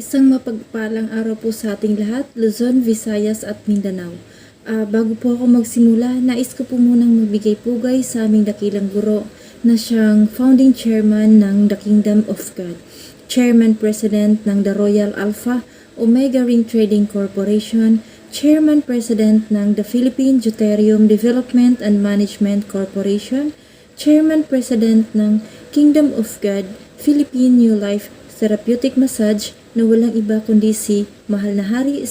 Isang mapagpalang araw po sa ating lahat, Luzon, Visayas at Mindanao. Bago po ako magsimula, nais ko po munang magbigay pugay sa aming dakilang guro na siyang founding chairman ng The Kingdom of God, chairman president ng The Royal Alpha Omega Ring Trading Corporation, chairman president ng The Philippine Deuterium Development and Management Corporation, chairman president ng Kingdom of God Philippine New Life Therapeutic Massage na walang iba kundi si Mahal na Hari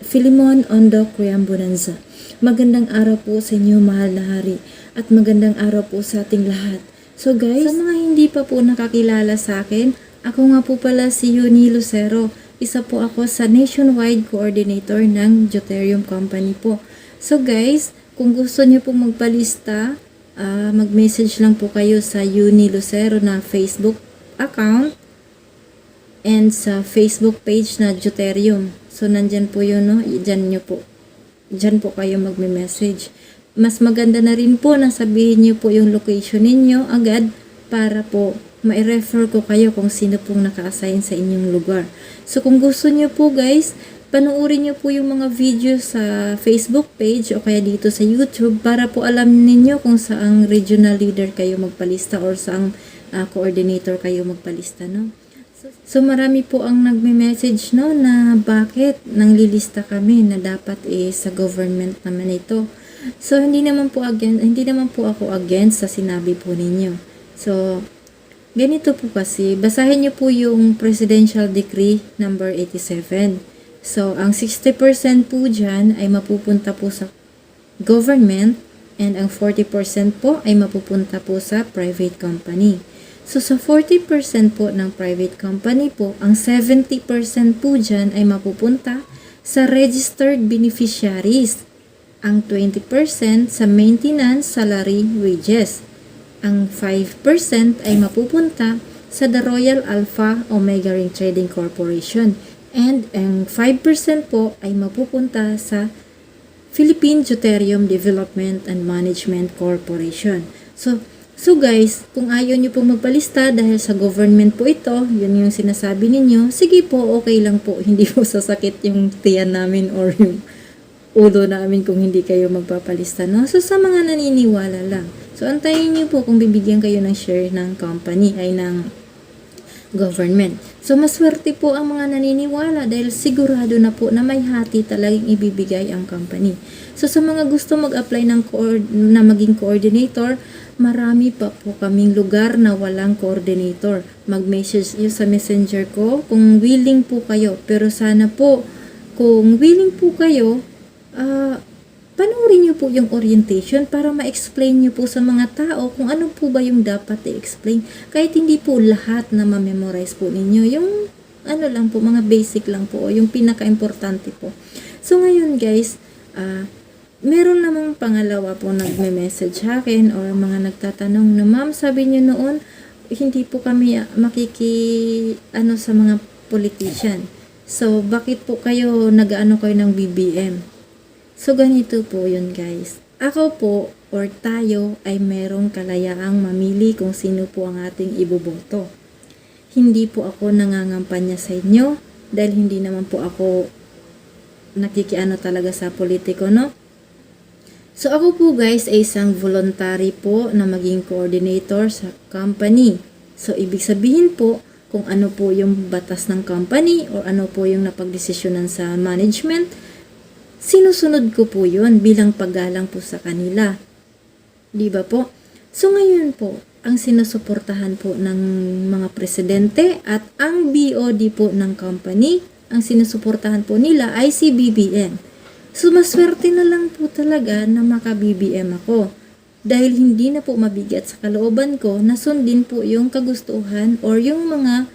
Philemon Ondo Bonanza. Magandang araw po sa inyo, Mahal na Hari, at magandang araw po sa ating lahat. So guys, sa mga hindi pa po nakakilala sa akin, ako nga po pala si Euni Lucero. Isa po ako sa nationwide coordinator ng Deuterium Company po. So guys, kung gusto niyo po magpalista, mag-message lang po kayo sa Euni Lucero na Facebook account and sa Facebook page na Deuterium. So, nandyan po yun, no? Dyan po kayo magme-message. Mas maganda na rin po na sabihin nyo po yung location ninyo agad para po ma-refer ko kayo kung sino pong naka-assign sa inyong lugar. So, kung gusto nyo po guys, panoorin nyo po yung mga video sa Facebook page o kaya dito sa YouTube para po alam ninyo kung saang regional leader kayo magpalista or saang coordinator kayo magpalista, no? So marami po ang nagme-message no na bakit nanglilista kami na dapat sa government naman ito. So hindi naman po ako against sa sinabi po ninyo. So ganito po kasi, basahin niyo po yung Presidential Decree number 87. So ang 60% po diyan ay mapupunta po sa government and ang 40% po ay mapupunta po sa private company. So, sa 40% po ng private company po, ang 70% po dyan ay mapupunta sa registered beneficiaries. Ang 20% sa maintenance, salary, wages. Ang 5% ay mapupunta sa The Royal Alpha Omega Ring Trading Corporation. And ang 5% po ay mapupunta sa Philippine Deuterium Development and Management Corporation. So guys, kung ayaw nyo pong magpalista dahil sa government po ito, yun yung sinasabi ninyo, sige po, okay lang po. Hindi po sasakit yung tiyan namin or yung ulo namin kung hindi kayo magpapalista, no? So sa mga naniniwala lang. So antayin nyo po kung bibigyan kayo ng share ng company ay ng government. So maswerte po ang mga naniniwala dahil sigurado na po na may hati talagang ibibigay ang company. So sa mga gusto mag-apply na maging coordinator, marami pa po kaming lugar na walang coordinator. Mag-message nyo sa messenger ko kung willing po kayo. Pero sana po, kung willing po kayo, panoorin nyo po yung orientation para ma-explain nyo po sa mga tao kung ano po ba yung dapat i-explain. Kahit hindi po lahat na ma-memorize po ninyo. Yung ano lang po, mga basic lang po, yung pinaka-importante po. So ngayon guys, meron namang pangalawa po nagme-message sa akin or mga nagtatanong na, ma'am, sabi niyo noon, hindi po kami sa mga politician. So, bakit po kayo nag-ano kayo ng BBM? So, ganito po yun guys. Ako po or tayo ay merong kalayaang mamili kung sino po ang ating iboboto. Hindi po ako nangangampanya sa inyo dahil hindi naman po ako nakikiano talaga sa politiko, no? So, ako po guys ay isang voluntary po na maging coordinator sa company. So, ibig sabihin po kung ano po yung batas ng company o ano po yung napagdesisyonan sa management, sinusunod ko po yun bilang paggalang po sa kanila. Di ba po? So, ngayon po, ang sinusuportahan po ng mga presidente at ang BOD po ng company, ang sinusuportahan po nila ay si BBM. So, maswerte na lang po talaga na maka-BBM ako. Dahil hindi na po mabigat sa kalooban ko na sundin po yung kagustuhan or yung mga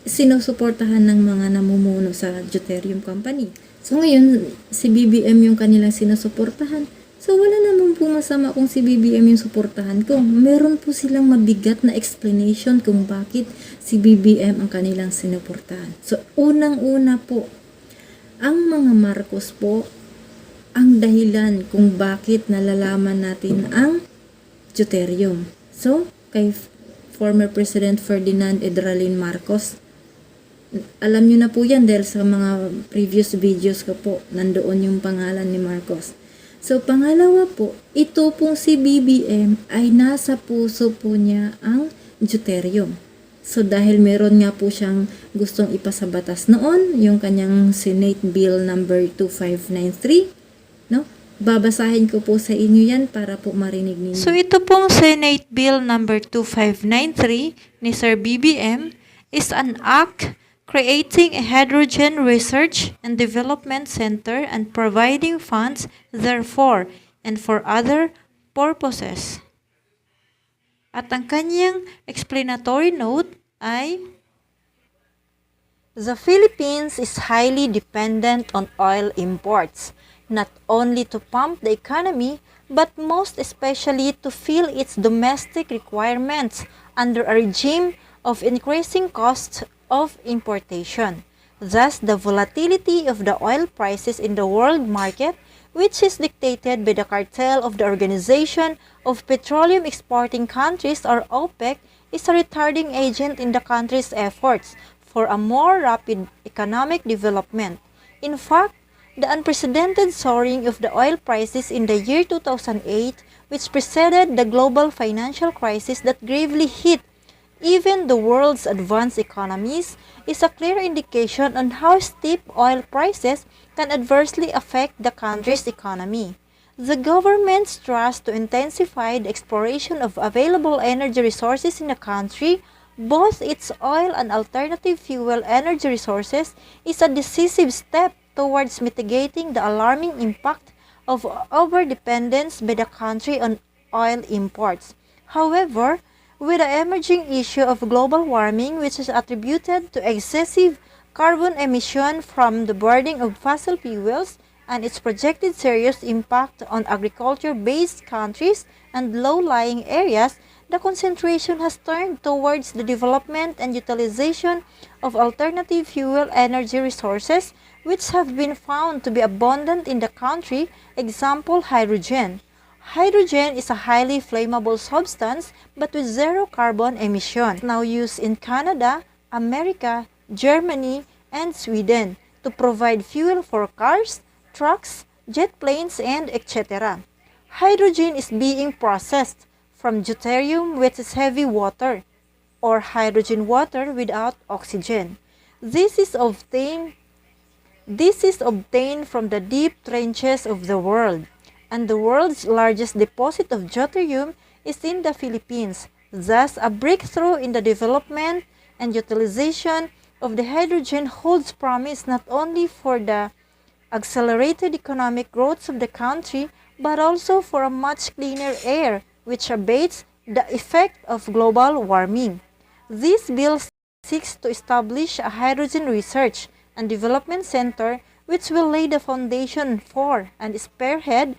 sinusuportahan ng mga namumuno sa Deuterium Company. So, ngayon, si BBM yung kanilang sinusuportahan. So, wala naman po masama kung si BBM yung suportahan ko. Meron po silang mabigat na explanation kung bakit si BBM ang kanilang sinuportahan. So, unang-una po, ang mga Marcos po, ang dahilan kung bakit nalalaman natin ang Deuterium. So, kay former President Ferdinand Edralin Marcos, Alam nyo na po yan dahil sa mga previous videos ko po, nandoon yung pangalan ni Marcos. So, pangalawa po, ito pong si BBM ay nasa puso po niya ang deuterium. So, dahil meron nga po siyang gustong ipasabatas noon, yung kanyang Senate Bill number 2593, no? Babasahin ko po sa inyo yan para po marinig ninyo. So ito pong Senate Bill number 2593 ni Sir BBM is an act creating a hydrogen research and development center and providing funds therefore and for other purposes. At ang kanyang explanatory note ay, the Philippines is highly dependent on oil imports, not only to pump the economy, but most especially to fill its domestic requirements under a regime of increasing costs of importation. Thus, the volatility of the oil prices in the world market, which is dictated by the cartel of the Organization of Petroleum Exporting Countries or OPEC, is a retarding agent in the country's efforts for a more rapid economic development. In fact, the unprecedented soaring of the oil prices in the year 2008, which preceded the global financial crisis that gravely hit even the world's advanced economies, is a clear indication on how steep oil prices can adversely affect the country's economy. The government's thrust to intensify the exploration of available energy resources in the country, both its oil and alternative fuel energy resources, is a decisive step towards mitigating the alarming impact of overdependence by the country on oil imports. However, with the emerging issue of global warming, which is attributed to excessive carbon emission from the burning of fossil fuels and its projected serious impact on agriculture-based countries and low-lying areas, the concentration has turned towards the development and utilization of alternative fuel energy resources which have been found to be abundant in the country, example hydrogen. Hydrogen is a highly flammable substance but with zero carbon emission, now used in Canada, America, Germany, and Sweden to provide fuel for cars, trucks, jet planes, and etc. Hydrogen is being processed from deuterium, which is heavy water, or hydrogen water without oxygen. This is obtained from the deep trenches of the world, and the world's largest deposit of deuterium is in the Philippines. Thus, a breakthrough in the development and utilization of the hydrogen holds promise not only for the accelerated economic growth of the country, but also for a much cleaner air, which abates the effect of global warming. This bill seeks to establish a hydrogen research and development center which will lay the foundation for and spearhead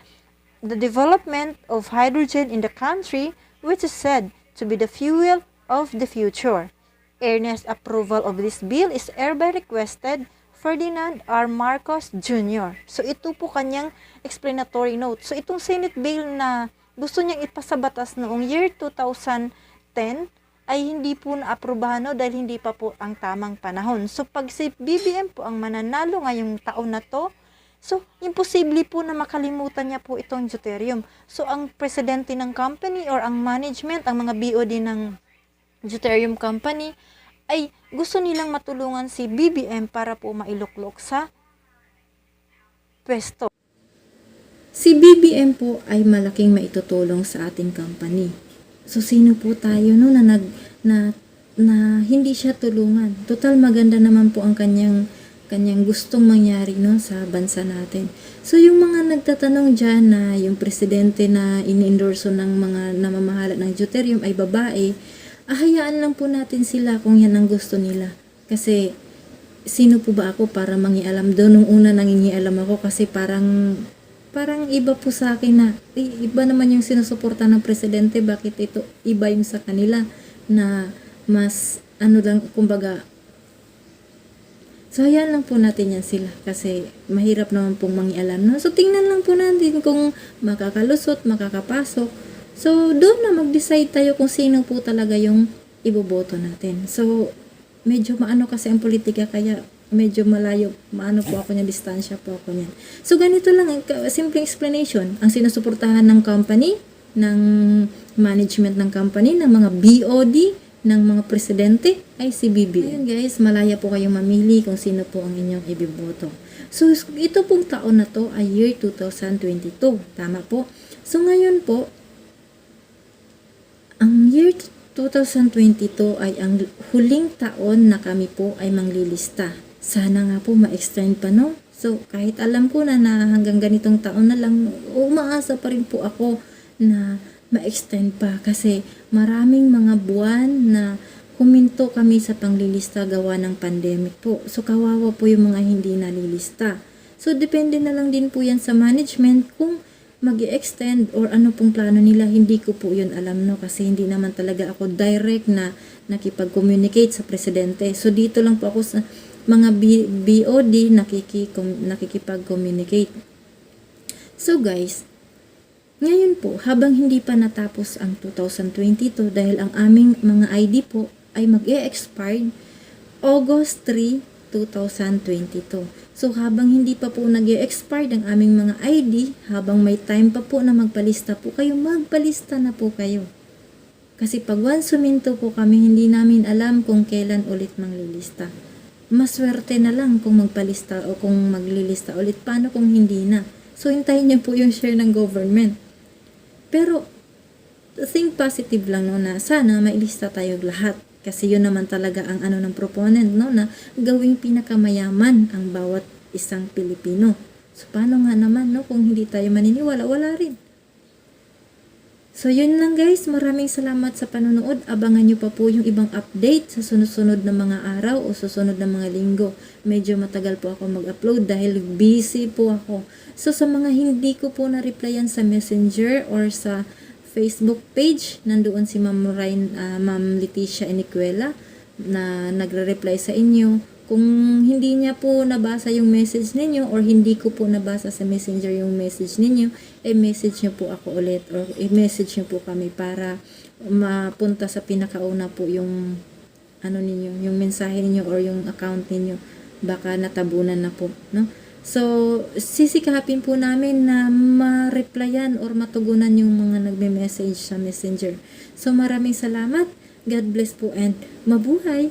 the development of hydrogen in the country, which is said to be the fuel of the future. Earnest approval of this bill is hereby requested, Ferdinand R. Marcos Jr. So ito po kanyang explanatory note. So itong Senate bill na gusto niyang ipasa batas noong year 2010 ay hindi po naaprubahan, no, dahil hindi pa po ang tamang panahon. So pag si BBM po ang mananalo ngayong taon na to, so imposible po na makalimutan niya po itong deuterium. So ang presidente ng company or ang management, ang mga BOD ng deuterium company ay gusto nilang matulungan si BBM para po mailuklok sa pwesto. Si BBM po ay malaking maitutulong sa ating company. So sino po tayo no na hindi siya tulungan? Total maganda naman po ang kanyang gustong mangyari no sa bansa natin. So yung mga nagtatanong diyan na yung presidente na ini-endorso ng mga namamahala ng deuterium ay babae, hayaan lang po natin sila kung yan ang gusto nila. Kasi sino po ba ako para mangialam doon? Nung una nangingialam ako kasi parang iba po sa akin na iba naman yung sinusuporta ng presidente, bakit ito iba yung sa kanila na mas lang kumbaga. So hayaan lang po natin yan sila kasi mahirap naman pong mangialam, no? So tingnan lang po natin kung makakalusot, makakapasok. So doon na mag-decide tayo kung sino po talaga yung iboboto natin. So medyo maano kasi ang politika, kaya medyo malayo, maano po ako niya, distansya po ako niyan. So, ganito lang, simple explanation. Ang sinusuportahan ng company, ng management ng company, ng mga BOD, ng mga presidente, ay si BBM. Ayun guys, malaya po kayong mamili kung sino po ang inyong ibiboto. So, ito pong taon na to ay year 2022. Tama po. So, ngayon po, ang year 2022 ay ang huling taon na kami po ay manglilista. Sana nga po ma-extend pa, no? So, kahit alam ko na hanggang ganitong taon na lang, umaasa pa rin po ako na ma-extend pa kasi maraming mga buwan na huminto kami sa panglilista gawa ng pandemic po. So, kawawa po yung mga hindi nalilista. So, depende na lang din po yan sa management kung mag-extend or ano pong plano nila. Hindi ko po yun alam, no? Kasi hindi naman talaga ako direct na nakipag-communicate sa presidente. So, dito lang po ako sa mga BOD nakikipag-communicate. So, guys, ngayon po, habang hindi pa natapos ang 2022 dahil ang aming mga ID po ay mag-e-expire August 3, 2022. So, habang hindi pa po nag-e-expire ang aming mga ID, habang may time pa po na magpalista po kayo, magpalista na po kayo. Kasi pag once suminto po kami, hindi namin alam kung kailan ulit manglilista. Maswerte na lang kung magpalista o kung maglilista ulit. Paano kung hindi na? So, hintayin niyo po yung share ng government. Pero, think positive lang, no, na sana mailista tayo lahat. Kasi yun naman talaga ang ano ng proponent, no, na gawing pinakamayaman ang bawat isang Pilipino. So, paano nga naman, no, kung hindi tayo maniniwala, wala rin. So, yun lang guys. Maraming salamat sa panonood. Abangan nyo pa po yung ibang update sa sunod-sunod na mga araw o susunod na mga linggo. Medyo matagal po ako mag-upload dahil busy po ako. So, sa mga hindi ko po na-replyan sa Messenger or sa Facebook page, nandoon si Ma'am Leticia Inicuela na nagre-reply sa inyo. Kung hindi niya po nabasa yung message ninyo or hindi ko po nabasa sa Messenger yung message ninyo, message niyo po ako ulit or message niyo po kami para mapunta sa pinakauna po yung ano ninyo, yung mensahe ninyo or yung account ninyo. Baka natabunan na po, no? So, sisikapin po namin na ma-replyan or matugunan yung mga nagme-message sa Messenger. So, maraming salamat. God bless po and mabuhay!